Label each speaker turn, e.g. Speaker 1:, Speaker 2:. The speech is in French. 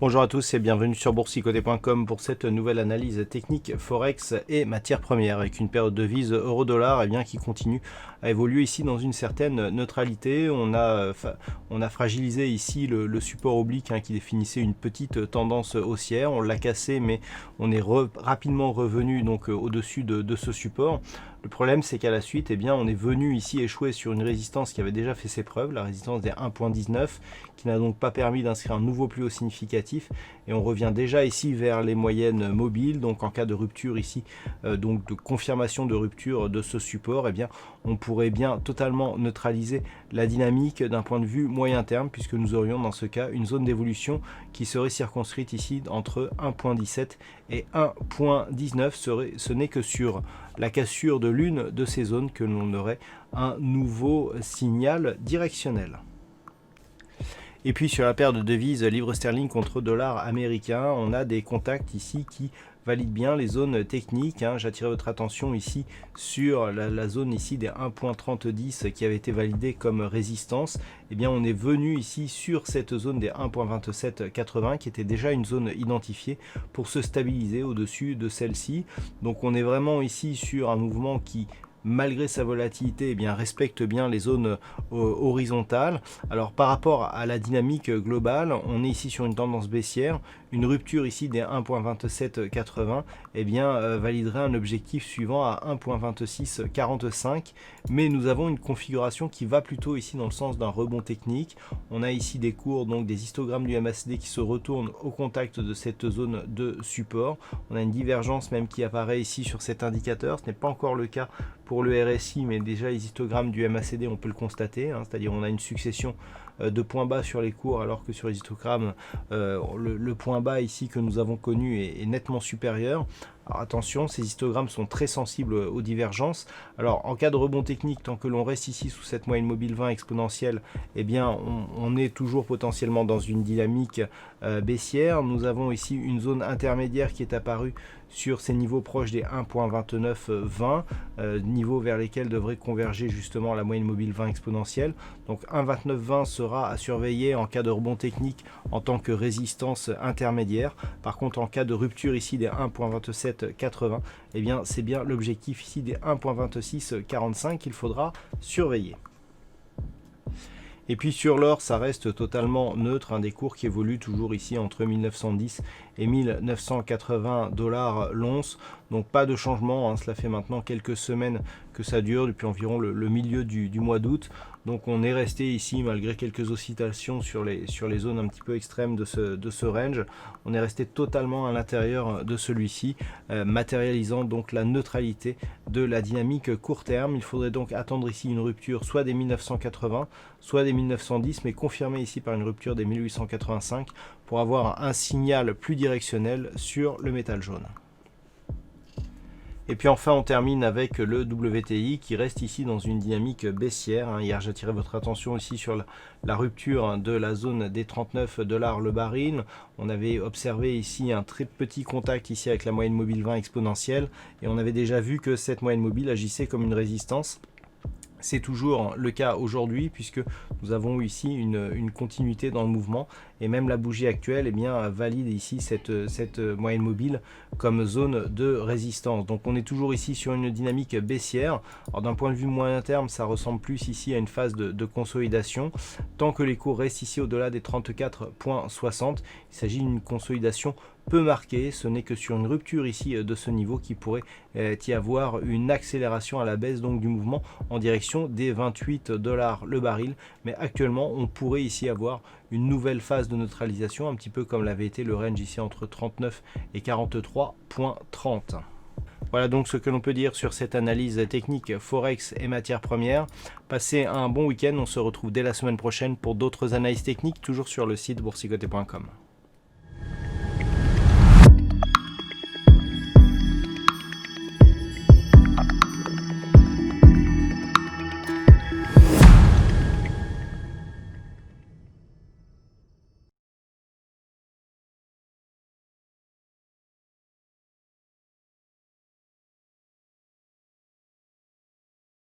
Speaker 1: Bonjour à tous et bienvenue sur boursicoté.com pour cette nouvelle analyse technique Forex et matières premières avec une paire de devises euro-dollar qui continue à évoluer ici dans une certaine neutralité. On a fragilisé ici le support oblique qui définissait une petite tendance haussière. On l'a cassé mais on est rapidement revenu donc au-dessus de ce support. Le problème, c'est qu'à la suite, on est venu ici échouer sur une résistance qui avait déjà fait ses preuves, la résistance des 1.19, qui n'a donc pas permis d'inscrire un nouveau plus haut significatif. Et on revient déjà ici vers les moyennes mobiles. Donc en cas de rupture ici, donc de confirmation de rupture de ce support, on pourrait bien totalement neutraliser la dynamique d'un point de vue moyen terme, puisque nous aurions dans ce cas une zone d'évolution qui serait circonscrite ici entre 1.17 et 1.19. Ce n'est que sur la cassure de l'une de ces zones que l'on aurait un nouveau signal directionnel. Et puis sur la paire de devises livre sterling contre dollar américain, on a des contacts ici qui valident bien les zones techniques. J'attire votre attention ici sur la zone ici des 1.3010 qui avait été validée comme résistance. On est venu ici sur cette zone des 1.2780 qui était déjà une zone identifiée pour se stabiliser au-dessus de celle-ci. Donc on est vraiment ici sur un mouvement qui, malgré sa volatilité, respecte bien les zones horizontales. Alors par rapport à la dynamique globale, on est ici sur une tendance baissière. Une rupture ici des 1.2780 validerait un objectif suivant à 1.2645. Mais nous avons une configuration qui va plutôt ici dans le sens d'un rebond technique. On a ici des cours, donc des histogrammes du MACD qui se retournent au contact de cette zone de support. On a une divergence même qui apparaît ici sur cet indicateur. Ce n'est pas encore le cas pour le RSI, mais déjà les histogrammes du MACD, on peut le constater, c'est-à-dire on a une succession de points bas sur les cours, alors que sur les histogrammes, le point bas ici que nous avons connu est nettement supérieur. Alors attention, ces histogrammes sont très sensibles aux divergences. Alors en cas de rebond technique, tant que l'on reste ici sous cette moyenne mobile 20 exponentielle, on est toujours potentiellement dans une dynamique baissière. Nous avons ici une zone intermédiaire qui est apparue sur ces niveaux proches des 1.2920, niveaux vers lesquels devrait converger justement la moyenne mobile 20 exponentielle. Donc 1.2920 sera à surveiller en cas de rebond technique en tant que résistance intermédiaire. Par contre, en cas de rupture ici des 1.2780, c'est bien l'objectif ici des 1.2645 qu'il faudra surveiller. Et puis sur l'or, ça reste totalement neutre, des cours qui évoluent toujours ici entre 1910 et 1980 dollars l'once. Donc pas de changement, cela fait maintenant quelques semaines que ça dure, depuis environ le milieu du mois d'août. Donc on est resté ici, malgré quelques oscillations sur les zones un petit peu extrêmes de ce range, on est resté totalement à l'intérieur de celui-ci, matérialisant donc la neutralité de la dynamique court terme. Il faudrait donc attendre ici une rupture soit des 1980, soit des 1910, mais confirmée ici par une rupture des 1885 pour avoir un signal plus directionnel sur le métal jaune. Et puis enfin on termine avec le WTI qui reste ici dans une dynamique baissière. Hier j'attirais votre attention aussi sur la rupture de la zone des 39 dollars le baril. On avait observé ici un très petit contact ici avec la moyenne mobile 20 exponentielle et on avait déjà vu que cette moyenne mobile agissait comme une résistance. C'est toujours le cas aujourd'hui puisque nous avons eu ici une continuité dans le mouvement et même la bougie actuelle valide ici cette moyenne mobile comme zone de résistance. Donc on est toujours ici sur une dynamique baissière. Alors d'un point de vue moyen terme, ça ressemble plus ici à une phase de consolidation. Tant que les cours restent ici au-delà des 34,60, il s'agit d'une consolidation peu marquée. Ce n'est que sur une rupture ici de ce niveau qui pourrait y avoir une accélération à la baisse donc du mouvement en direction des 28 dollars le baril. Mais actuellement on pourrait ici avoir une nouvelle phase de neutralisation, un petit peu comme l'avait été le range ici entre 39 et 43,30. Voilà donc ce que l'on peut dire sur cette analyse technique Forex et matières premières. Passez un bon week-end, on se retrouve dès la semaine prochaine pour d'autres analyses techniques, toujours sur le site boursicoté.com.